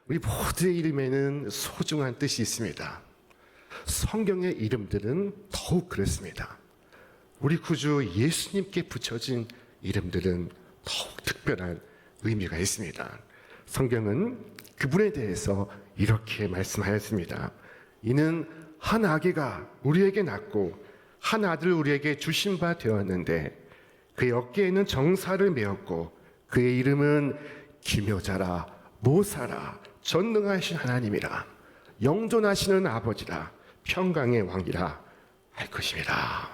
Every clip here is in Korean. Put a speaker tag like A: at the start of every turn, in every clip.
A: 우리 모두의 이름에는 소중한 뜻이 있습니다. 성경의 이름들은 더욱 그렇습니다. 우리 구주 예수님께 붙여진 이름들은 더욱 특별한 의미가 있습니다. 성경은 그분에 대해서 이렇게 말씀하였습니다. 이는 한 아기가 우리에게 낳고 한 아들 우리에게 주신 바 되었는데 그의 어깨에는 정사를 메었고 그의 이름은 기묘자라 모사라 전능하신 하나님이라 영존하시는 아버지라 평강의 왕이라 할 것입니다.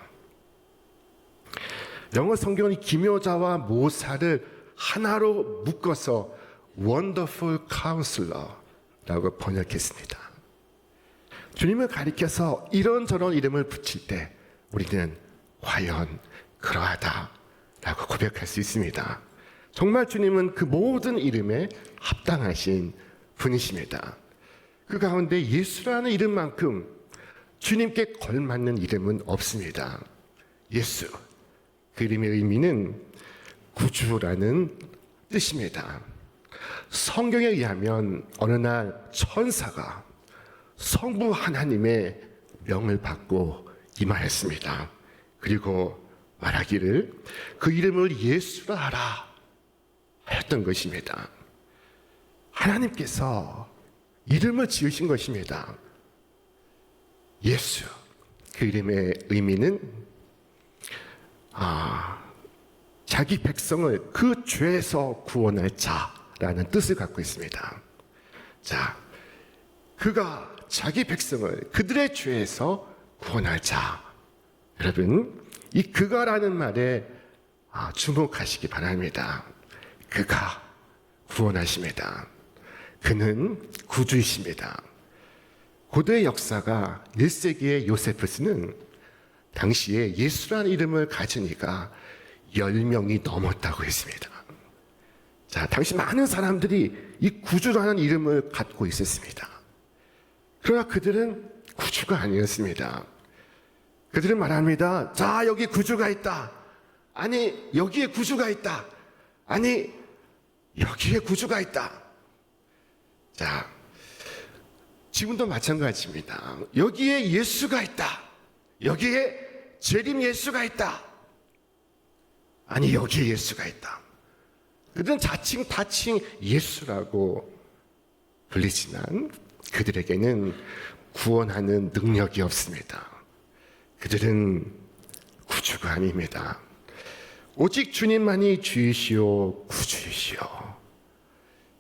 A: 영어 성경은 기묘자와 모사를 하나로 묶어서 Wonderful Counselor라고 번역했습니다. 주님을 가리켜서 이런저런 이름을 붙일 때 우리는 과연 그러하다라고 고백할 수 있습니다. 정말 주님은 그 모든 이름에 합당하신 분이십니다. 그 가운데 예수라는 이름만큼 주님께 걸맞는 이름은 없습니다. 예수, 그 이름의 의미는 구주라는 뜻입니다. 성경에 의하면 어느 날 천사가 성부 하나님의 명을 받고 임하였습니다. 그리고 말하기를 그 이름을 예수라 하라 하였던 것입니다. 하나님께서 이름을 지으신 것입니다. 예수, 그 이름의 의미는 자기 백성을 그 죄에서 구원할 자라는 뜻을 갖고 있습니다. 자, 그가 자기 백성을 그들의 죄에서 구원할 자. 여러분, 이 그가라는 말에 주목하시기 바랍니다. 그가 구원하십니다. 그는 구주이십니다. 고대 역사가 1세기의 요세푸스는 당시에 예수라는 이름을 가진 이가 10명이 넘었다고 했습니다. 자, 당시 많은 사람들이 이 구주라는 이름을 갖고 있었습니다. 그러나 그들은 구주가 아니었습니다. 그들은 말합니다. 자, 여기 구주가 있다. 아니, 여기에 구주가 있다. 아니, 여기에 구주가 있다. 자, 지금도 마찬가지입니다. 여기에 예수가 있다. 여기에 재림 예수가 있다. 아니, 여기에 예수가 있다. 그들은 자칭 타칭 예수라고 불리지만 그들에게는 구원하는 능력이 없습니다. 그들은 구주가 아닙니다. 오직 주님만이 주이시오 구주이시오.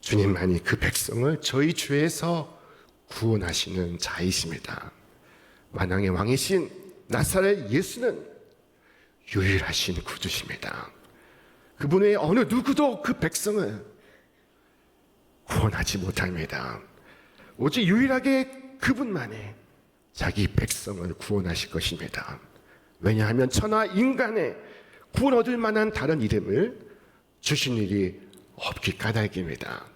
A: 주님만이 그 백성을 저희 죄에서 구원하시는 자이십니다. 만왕의 왕이신 나사렛 예수는 유일하신 구주십니다. 그분 외에 어느 누구도 그 백성을 구원하지 못합니다. 오직 유일하게 그분만이 자기 백성을 구원하실 것입니다. 왜냐하면 천하 인간의 구원 얻을 만한 다른 이름을 주신 일이 없기 까닭입니다.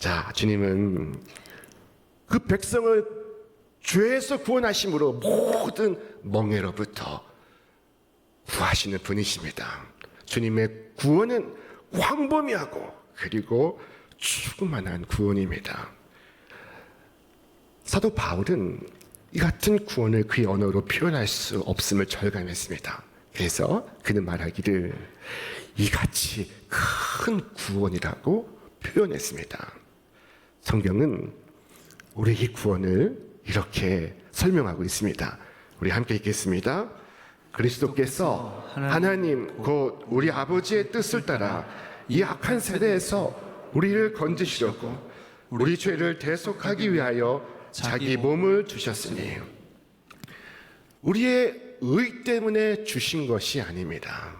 A: 자, 주님은 그 백성을 죄에서 구원하심으로 모든 멍에로부터 구하시는 분이십니다. 주님의 구원은 광범위하고 그리고 충만한 구원입니다. 사도 바울은 이 같은 구원을 그의 언어로 표현할 수 없음을 절감했습니다. 그래서 그는 말하기를 이같이 큰 구원이라고 표현했습니다. 성경은 우리 이 구원을 이렇게 설명하고 있습니다. 우리 함께 읽겠습니다. 그리스도께서 하나님 곧 우리 아버지의 뜻을 따라 이 악한 세대에서 우리를 건지시려고 우리 죄를 대속하기 위하여 자기 몸을 주셨으니 우리의 의 때문에 주신 것이 아닙니다.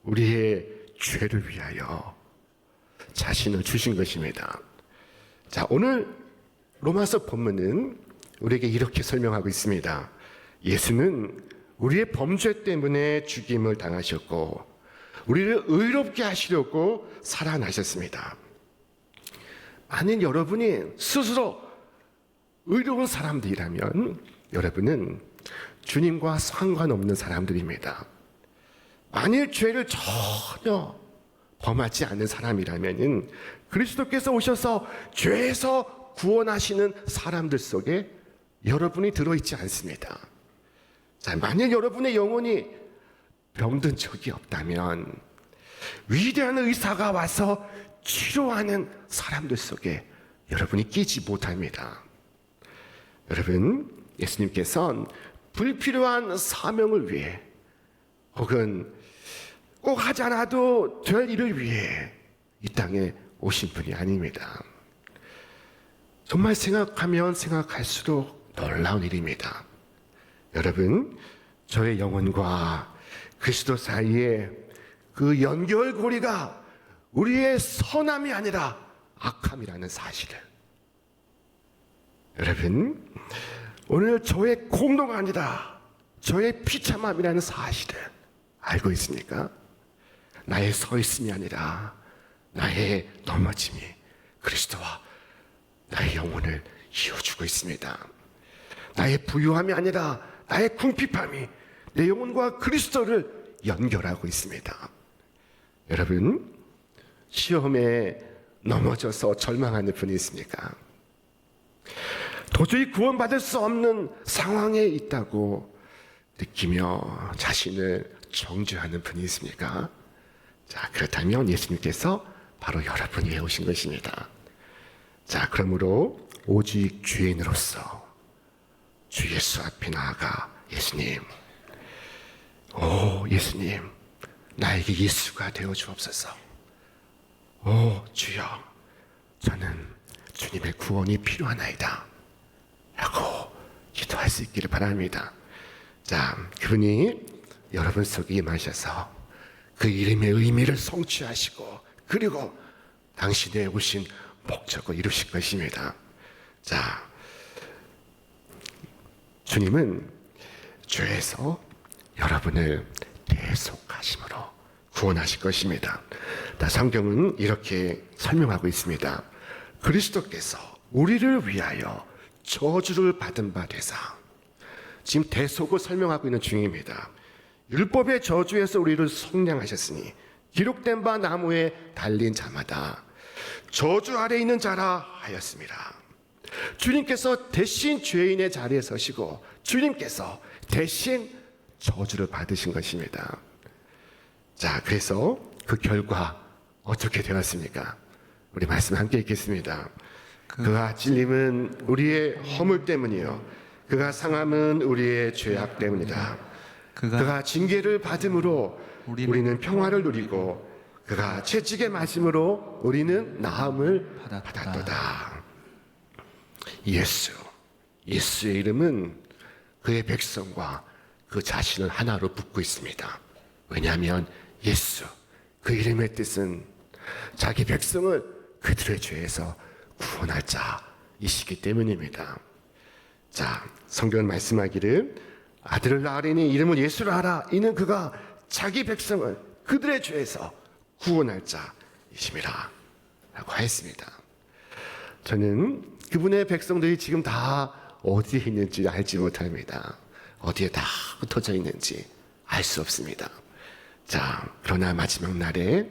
A: 우리의 죄를 위하여 자신을 주신 것입니다. 자, 오늘 로마서 본문은 우리에게 이렇게 설명하고 있습니다. 예수는 우리의 범죄 때문에 죽임을 당하셨고 우리를 의롭게 하시려고 살아나셨습니다. 만일 여러분이 스스로 의로운 사람들이라면 여러분은 주님과 상관없는 사람들입니다. 만일 죄를 전혀 범하지 않는 사람이라면은 그리스도께서 오셔서 죄에서 구원하시는 사람들 속에 여러분이 들어있지 않습니다. 자, 만약 여러분의 영혼이 병든 적이 없다면 위대한 의사가 와서 치료하는 사람들 속에 여러분이 끼지 못합니다. 여러분, 예수님께서는 불필요한 사명을 위해 혹은 꼭 하지 않아도 될 일을 위해 이 땅에 오신 분이 아닙니다. 정말 생각하면 생각할수록 놀라운 일입니다. 여러분, 저의 영혼과 그리스도 사이에 그 연결고리가 우리의 선함이 아니라 악함이라는 사실을, 여러분, 오늘 저의 공로가 아니라 저의 비참함이라는 사실을 알고 있습니까? 나의 서 있음이 아니라 나의 넘어짐이 그리스도와 나의 영혼을 이어주고 있습니다. 나의 부유함이 아니라 나의 궁핍함이 내 영혼과 그리스도를 연결하고 있습니다. 여러분, 시험에 넘어져서 절망하는 분이 있습니까? 도저히 구원받을 수 없는 상황에 있다고 느끼며 자신을 정죄하는 분이 있습니까? 자, 그렇다면 예수님께서 바로 여러분 위해 오신 것입니다. 자, 그러므로 오직 죄인으로서 주 예수 앞에 나아가 예수님, 예수님, 나에게 예수가 되어 주옵소서. 주여, 저는 주님의 구원이 필요하나이다 라고 기도할 수 있기를 바랍니다. 자, 그분이 여러분 속에 임하셔서 그 이름의 의미를 성취하시고 그리고 당신의 오신 목적을 이루실 것입니다. 자, 주님은 죄에서 여러분을 대속하심으로 구원하실 것입니다. 성경은 이렇게 설명하고 있습니다. 그리스도께서 우리를 위하여 저주를 받은 바 되사, 지금 대속을 설명하고 있는 중입니다. 율법의 저주에서 우리를 속량하셨으니 기록된 바 나무에 달린 자마다 저주 아래 있는 자라 하였습니다. 주님께서 대신 죄인의 자리에 서시고 주님께서 대신 저주를 받으신 것입니다. 자, 그래서 그 결과 어떻게 되었습니까? 우리 말씀 함께 읽겠습니다. 그가 찔림은 우리의 허물 때문이요 그가 상함은 우리의 죄악 때문이다. 그가 징계를 받음으로 우리는 평화를 누리고 그가 채찍에 맞음으로 우리는 나음을 받았도다. 예수의 이름은 그의 백성과 그 자신을 하나로 붙고 있습니다. 왜냐하면 예수, 그 이름의 뜻은 자기 백성을 그들의 죄에서 구원할 자이시기 때문입니다. 자, 성경은 말씀하기를 아들을 낳으리니 이름은 예수라 하라. 이는 그가 자기 백성을 그들의 죄에서 구원할 자이심이라 라고 하였습니다. 저는 그분의 백성들이 지금 다 어디에 있는지 알지 못합니다. 어디에 다 흩어져 있는지 알 수 없습니다. 자, 그러나 마지막 날에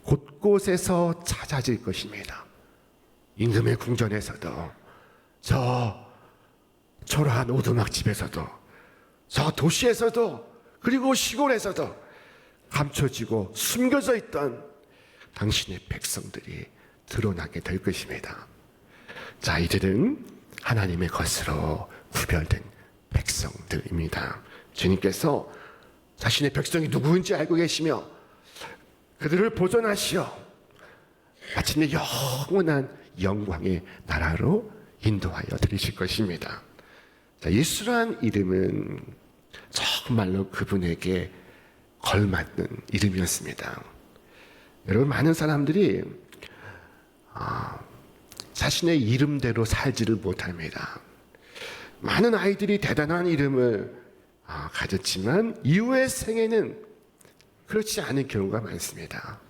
A: 곳곳에서 찾아질 것입니다. 임금의 궁전에서도, 저 초라한 오두막집에서도, 저 도시에서도, 그리고 시골에서도 감춰지고 숨겨져 있던 당신의 백성들이 드러나게 될 것입니다. 자, 이들은 하나님의 것으로 구별된 백성들입니다. 주님께서 자신의 백성이 누구인지 알고 계시며 그들을 보존하시어 마침내 영원한 영광의 나라로 인도하여 드리실 것입니다. 자, 예수란 이름은 정말로 그분에게 걸맞는 이름이었습니다. 여러분, 많은 사람들이 자신의 이름대로 살지를 못합니다. 많은 아이들이 대단한 이름을 가졌지만 이후의 생애는 그렇지 않은 경우가 많습니다.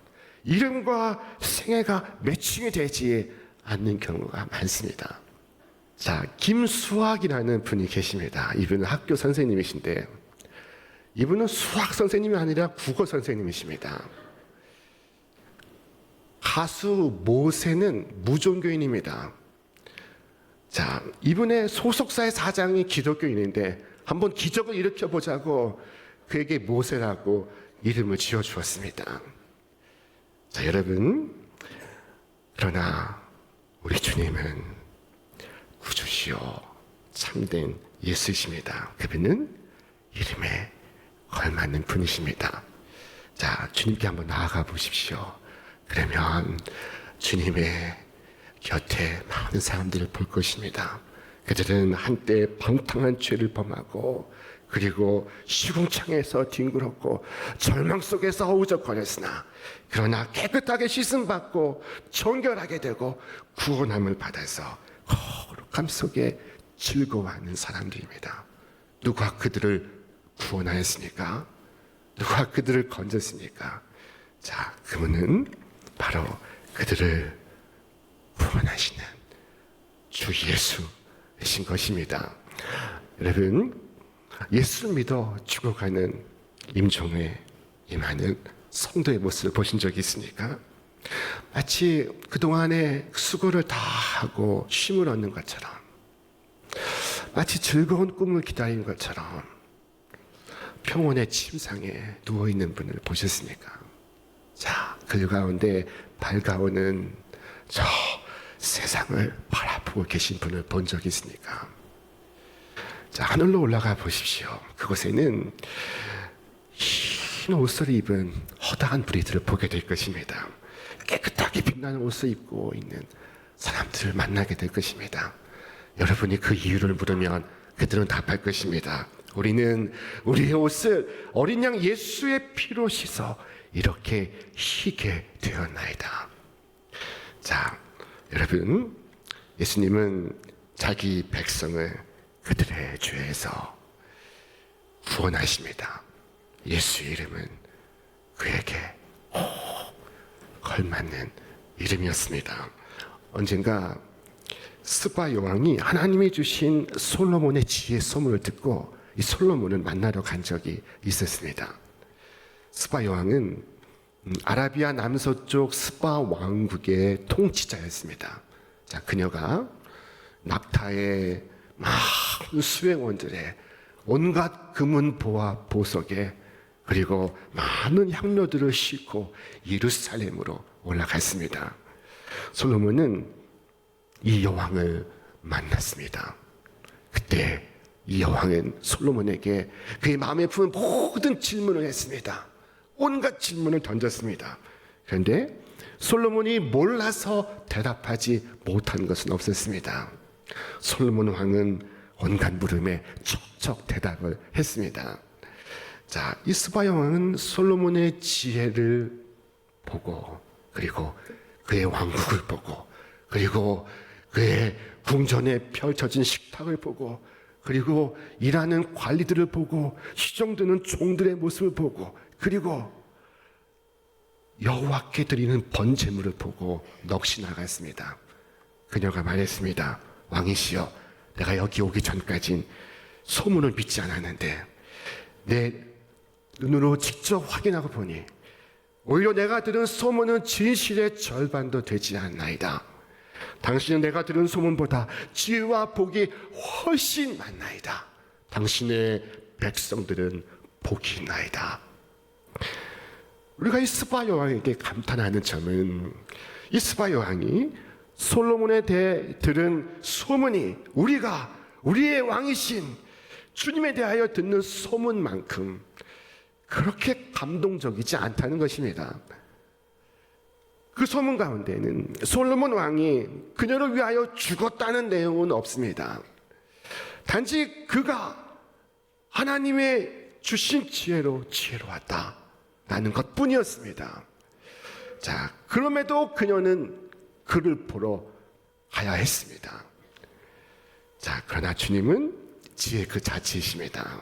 A: 이름과 생애가 매칭이 되지 않는 경우가 많습니다. 자, 김수학이라는 분이 계십니다. 이분은 학교 선생님이신데 이분은 수학 선생님이 아니라 국어 선생님이십니다. 가수 모세는 무종교인입니다. 자, 이분의 소속사의 사장이 기독교인인데 한번 기적을 일으켜 보자고 그에게 모세라고 이름을 지어 주었습니다. 자, 여러분, 그러나 우리 주님은 구주시요 참된 예수이십니다. 그분은 이름에 걸맞는 분이십니다. 자, 주님께 한번 나아가 보십시오. 그러면 주님의 곁에 많은 사람들을 볼 것입니다. 그들은 한때 방탕한 죄를 범하고 그리고 시궁창에서 뒹굴었고 절망 속에서 허우적거렸으나 그러나 깨끗하게 씻음받고 정결하게 되고 구원함을 받아서 거룩함 속에 즐거워하는 사람들입니다. 누가 그들을 구원하였습니까? 누가 그들을 건졌습니까? 자, 그분은 바로 그들을 구원하시는 주 예수이신 것입니다. 여러분, 예수를 믿어 죽어가는 임종에 임하는 성도의 모습을 보신 적이 있습니까? 마치 그동안의 수고를 다 하고 쉼을 얻는 것처럼, 마치 즐거운 꿈을 기다리는 것처럼 평온의 침상에 누워있는 분을 보셨습니까? 자, 그 가운데 밝아오는 저 세상을 바라보고 계신 분을 본 적이 있습니까? 자, 하늘로 올라가 보십시오. 그곳에는 흰 옷을 입은 허다한 무리들을 보게 될 것입니다. 깨끗하게 빛나는 옷을 입고 있는 사람들을 만나게 될 것입니다. 여러분이 그 이유를 물으면 그들은 답할 것입니다. 우리는 우리의 옷을 어린 양 예수의 피로 씻어 이렇게 희게 되었나이다. 자, 여러분, 예수님은 자기 백성을 그들의 죄에서 구원하십니다. 예수의 이름은 그에게 걸맞는 이름이었습니다. 언젠가 스바 여왕이 하나님이 주신 솔로몬의 지혜 소문을 듣고 이 솔로몬을 만나러 간 적이 있었습니다. 스바 여왕은 아라비아 남서쪽 스바 왕국의 통치자였습니다. 자, 그녀가 낙타의 많은 수행원들의 온갖 금은 보화 보석에 그리고 많은 향료들을 싣고 예루살렘으로 올라갔습니다. 솔로몬은 이 여왕을 만났습니다. 그때 이 여왕은 솔로몬에게 그의 마음에 품은 모든 질문을 했습니다. 온갖 질문을 던졌습니다. 그런데 솔로몬이 몰라서 대답하지 못한 것은 없었습니다. 솔로몬 왕은 온갖 물음에 척척 대답을 했습니다. 자, 이 스바 왕은 솔로몬의 지혜를 보고 그리고 그의 왕국을 보고 그리고 그의 궁전에 펼쳐진 식탁을 보고 그리고 일하는 관리들을 보고 시종드는 종들의 모습을 보고 그리고 여호와께 드리는 번제물을 보고 넋이 나갔습니다. 그녀가 말했습니다. 왕이시여, 내가 여기 오기 전까진 소문을 믿지 않았는데 내 눈으로 직접 확인하고 보니 오히려 내가 들은 소문은 진실의 절반도 되지 않나이다. 당신은 내가 들은 소문보다 지혜와 복이 훨씬 많나이다. 당신의 백성들은 복이 있나이다. 우리가 이 스바 여왕에게 감탄하는 점은 이 스바 여왕이 솔로몬에 대해 들은 소문이 우리의 왕이신 주님에 대하여 듣는 소문만큼 그렇게 감동적이지 않다는 것입니다. 그 소문 가운데는 솔로몬 왕이 그녀를 위하여 죽었다는 내용은 없습니다. 단지 그가 하나님의 주신 지혜로 지혜로웠다라는 것뿐이었습니다. 자, 그럼에도 그녀는 그를 보러 가야 했습니다. 자, 그러나 주님은 지혜 그 자체이십니다.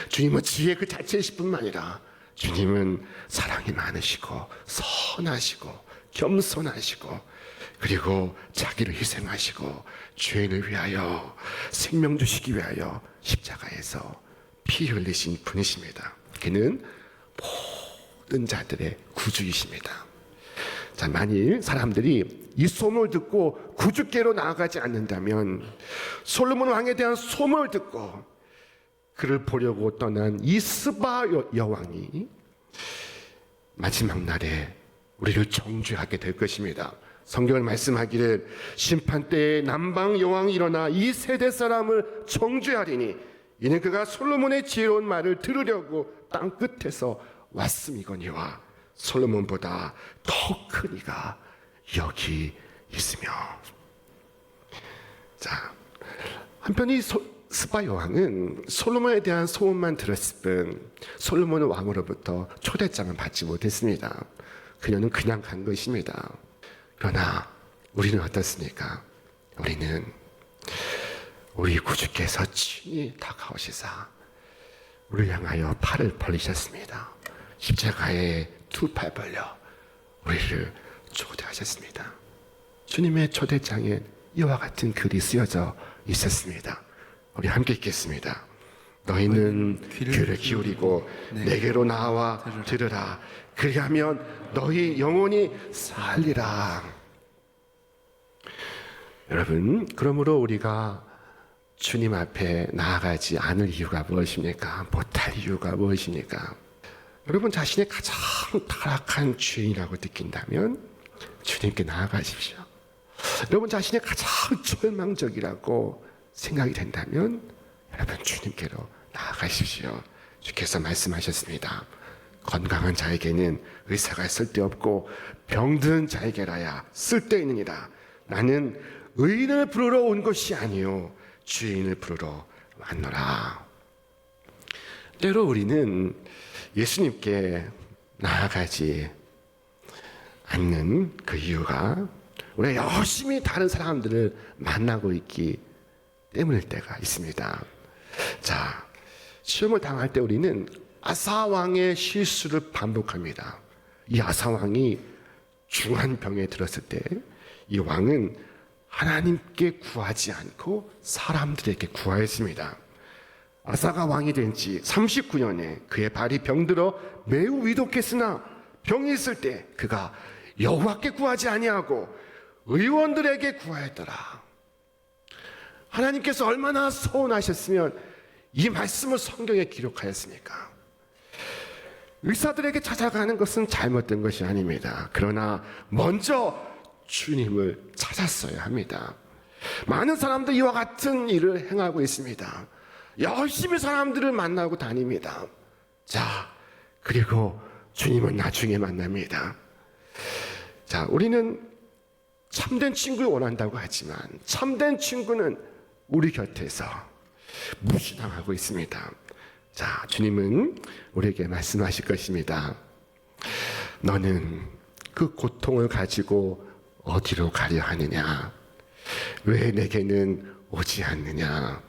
A: 주님은 지혜 그 자체이실 뿐만 아니라 주님은 사랑이 많으시고 선하시고 겸손하시고 그리고 자기를 희생하시고 죄인을 위하여 생명 주시기 위하여 십자가에서 피 흘리신 분이십니다. 그는 모든 자들의 구주이십니다. 자, 만일 사람들이 이 소문을 듣고 구주께로 나아가지 않는다면 솔로몬 왕에 대한 소문을 듣고 그를 보려고 떠난 이 스바 여왕이 마지막 날에 우리를 정죄하게 될 것입니다. 성경을 말씀하기를 심판 때에 남방 여왕이 일어나 이 세대 사람을 정죄하리니 이는 그가 솔로몬의 지혜로운 말을 들으려고 땅 끝에서 왔음이거니와 솔로몬보다 더 큰 이가 여기 있으며. 자, 한편 이 스바 여왕은 솔로몬에 대한 소문만 들었을 뿐 솔로몬 왕으로부터 초대장을 받지 못했습니다. 그녀는 그냥 간 것입니다. 그러나 우리는 어떻습니까? 우리는 우리 구주께서 친히 다가오시사 우리를 향하여 팔을 벌리셨습니다. 십자가에 두 팔 벌려 우리를 초대하셨습니다. 주님의 초대장에 이와 같은 글이 쓰여져 있었습니다. 우리 함께 읽겠습니다. 너희는 귀를 기울이고 내게로 나와 들으라. 그리하면 너희 영혼이 살리라. 여러분, 그러므로 우리가 주님 앞에 나아가지 않을 이유가 무엇입니까? 못할 이유가 무엇입니까? 여러분 자신의 가장 타락한 죄인이라고 느낀다면 주님께 나아가십시오. 여러분 자신의 가장 절망적이라고 생각이 된다면 여러분 주님께로 나아가십시오. 주께서 말씀하셨습니다. 건강한 자에게는 의사가 쓸데없고 병든 자에게라야 쓸데있느니라. 나는 의인을 부르러 온 것이 아니요 죄인을 부르러 왔노라. 때로 우리는 예수님께 나아가지 않는 그 이유가 우리가 열심히 다른 사람들을 만나고 있기 때문일 때가 있습니다. 자, 시험을 당할 때 우리는 아사왕의 실수를 반복합니다. 이 아사왕이 중한 병에 들었을 때 이 왕은 하나님께 구하지 않고 사람들에게 구하였습니다. 아사가 왕이 된 지 39년에 그의 발이 병들어 매우 위독했으나 병이 있을 때 그가 여호와께 구하지 아니하고 의원들에게 구하였더라. 하나님께서 얼마나 서운하셨으면 이 말씀을 성경에 기록하였습니까? 의사들에게 찾아가는 것은 잘못된 것이 아닙니다. 그러나 먼저 주님을 찾았어야 합니다. 많은 사람들이 이와 같은 일을 행하고 있습니다. 열심히 사람들을 만나고 다닙니다. 자, 그리고 주님은 나중에 만납니다. 자, 우리는 참된 친구를 원한다고 하지만 참된 친구는 우리 곁에서 무시당하고 있습니다. 자, 주님은 우리에게 말씀하실 것입니다. 너는 그 고통을 가지고 어디로 가려 하느냐? 왜 내게는 오지 않느냐?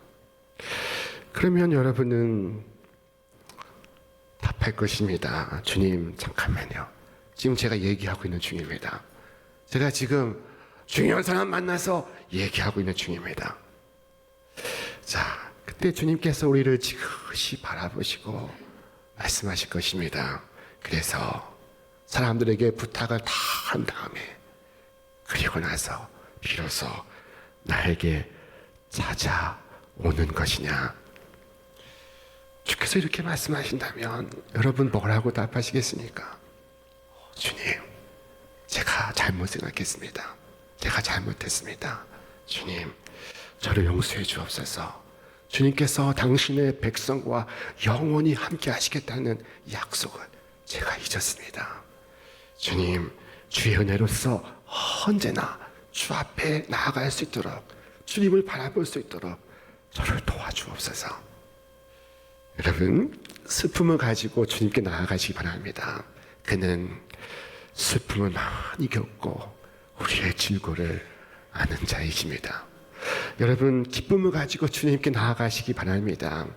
A: 그러면 여러분은 답할 것입니다. 주님, 잠깐만요. 지금 제가 얘기하고 있는 중입니다. 제가 지금 중요한 사람 만나서 얘기하고 있는 중입니다. 자, 그때 주님께서 우리를 지그시 바라보시고 말씀하실 것입니다. 그래서 사람들에게 부탁을 다 한 다음에 그리고 나서 비로소 나에게 찾아오는 것이냐? 주께서 이렇게 말씀하신다면 여러분 뭐라고 답하시겠습니까? 주님, 제가 잘못 생각했습니다. 제가 잘못했습니다. 주님, 저를 용서해 주옵소서. 주님께서 당신의 백성과 영원히 함께 하시겠다는 약속을 제가 잊었습니다. 주님, 주의 은혜로서 언제나 주 앞에 나아갈 수 있도록 주님을 바라볼 수 있도록 저를 도와주옵소서. 여러분, 슬픔을 가지고 주님께 나아가시기 바랍니다. 그는 슬픔을 많이 겪고 우리의 질고를 아는 자이십니다. 여러분, 기쁨을 가지고 주님께 나아가시기 바랍니다.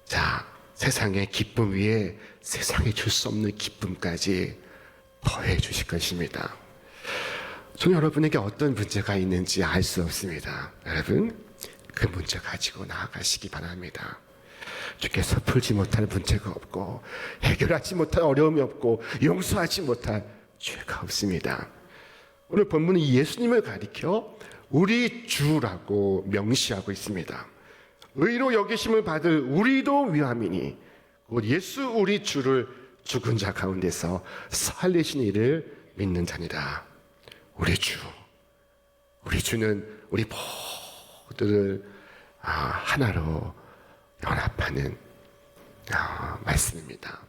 A: 자, 세상의 기쁨 위에 세상에 줄 수 없는 기쁨까지 더해 주실 것입니다. 저는 여러분에게 어떤 문제가 있는지 알 수 없습니다. 여러분, 그 문제 가지고 나아가시기 바랍니다. 주께서 풀지 못할 문제가 없고 해결하지 못할 어려움이 없고 용서하지 못할 죄가 없습니다. 오늘 본문은 예수님을 가리켜 우리 주라고 명시하고 있습니다. 의로 여기심을 받을 우리도 위함이니 곧 예수 우리 주를 죽은 자 가운데서 살리신 이를 믿는 자니라. 우리 주는 우리 모두를 하나로 연합하는 말씀입니다.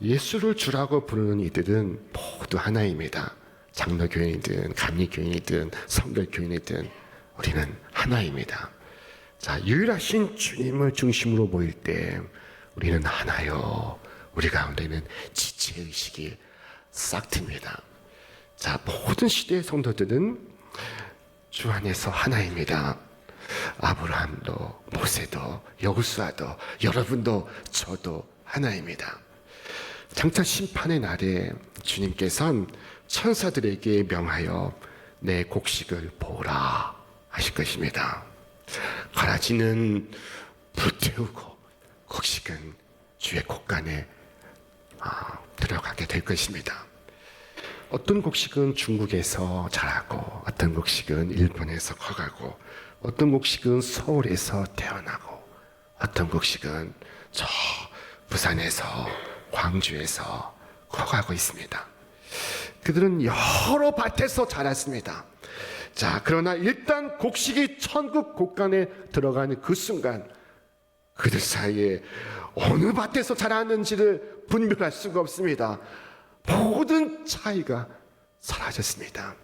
A: 예수를 주라고 부르는 이들은 모두 하나입니다. 장로교인이든 감리교인이든 성결교인이든 우리는 하나입니다. 자, 유일하신 주님을 중심으로 모일 때 우리는 하나요. 우리 가운데는 지체의식이 싹 틉니다. 자, 모든 시대의 성도들은 주 안에서 하나입니다. 아브라함도 모세도 여호수아도 여러분도 저도 하나입니다. 장차 심판의 날에 주님께서는 천사들에게 명하여 내 곡식을 보라 하실 것입니다. 가라지는 불태우고 곡식은 주의 곡간에 들어가게 될 것입니다. 어떤 곡식은 중국에서 자라고 어떤 곡식은 일본에서 커가고 어떤 곡식은 서울에서 태어나고 어떤 곡식은 저 부산에서 광주에서 커가고 있습니다. 그들은 여러 밭에서 자랐습니다. 자, 그러나 일단 곡식이 천국 곡간에 들어가는 그 순간 그들 사이에 어느 밭에서 자랐는지를 분별할 수가 없습니다. 모든 차이가 사라졌습니다.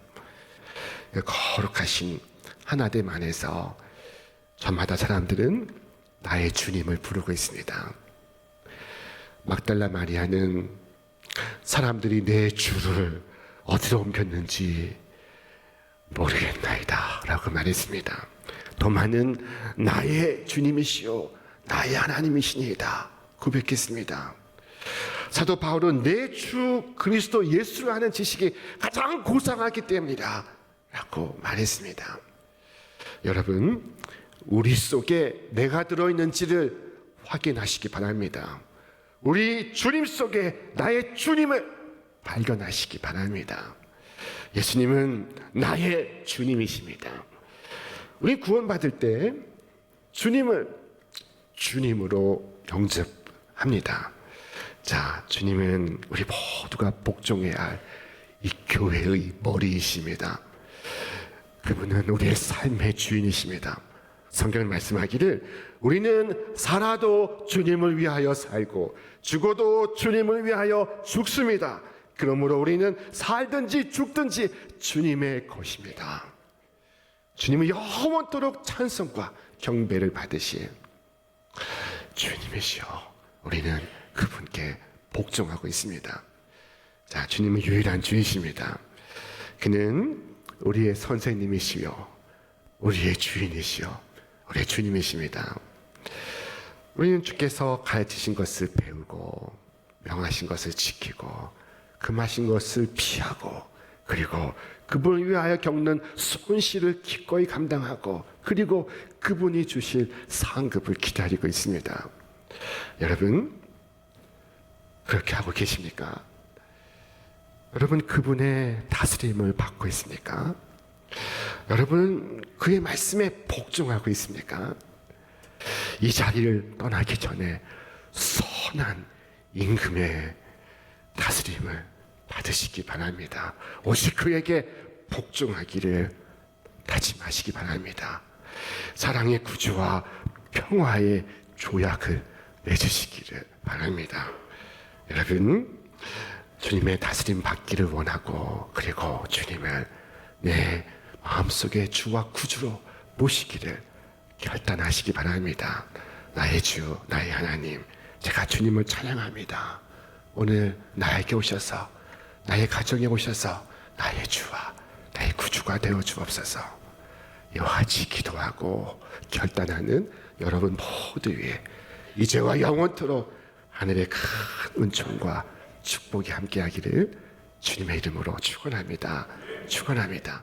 A: 거룩하신 하나됨 안에서 저마다 사람들은 나의 주님을 부르고 있습니다. 막달라 마리아는 사람들이 내 주를 어디로 옮겼는지 모르겠나이다 라고 말했습니다. 도마는 나의 주님이시오 나의 하나님이시니이다 고백했습니다. 사도 바울은 내 주 그리스도 예수를 아는 지식이 가장 고상하기 때문이다 라고 말했습니다. 여러분, 우리 속에 내가 들어있는지를 확인하시기 바랍니다. 우리 주님 속에 나의 주님을 발견하시기 바랍니다. 예수님은 나의 주님이십니다. 우리 구원받을 때 주님을 주님으로 영접합니다. 자, 주님은 우리 모두가 복종해야 할 이 교회의 머리이십니다. 그분은 우리의 삶의 주인이십니다. 성경은 말씀하기를 우리는 살아도 주님을 위하여 살고 죽어도 주님을 위하여 죽습니다. 그러므로 우리는 살든지 죽든지 주님의 것입니다. 주님은 영원토록 찬송과 경배를 받으신 주님이시여 우리는 그분께 복종하고 있습니다. 자, 주님은 유일한 주이십니다. 그는 우리의 선생님이시요 우리의 주인이시요 우리의 주님이십니다. 우리는 주께서 가르치신 것을 배우고 명하신 것을 지키고 금하신 것을 피하고 그리고 그분을 위하여 겪는 손실을 기꺼이 감당하고 그리고 그분이 주실 상급을 기다리고 있습니다. 여러분, 그렇게 하고 계십니까? 여러분, 그분의 다스림을 받고 있습니까? 여러분, 그의 말씀에 복종하고 있습니까? 이 자리를 떠나기 전에 선한 임금의 다스림을 받으시기 바랍니다. 오직 그에게 복종하기를 다짐하시기 바랍니다. 사랑의 구주와 평화의 조약을 맺으시기를 바랍니다. 여러분, 주님의 다스림 받기를 원하고 그리고 주님을 내 마음속에 주와 구주로 모시기를 결단하시기 바랍니다. 나의 주, 나의 하나님, 제가 주님을 찬양합니다. 오늘 나에게 오셔서 나의 가정에 오셔서 나의 주와 나의 구주가 되어 주옵소서. 이와 같이 기도하고 결단하는 여러분 모두 위에 이제와 영원토록 하늘의 큰 은총과 축복이 함께하기를 주님의 이름으로 축원합니다. 축원합니다.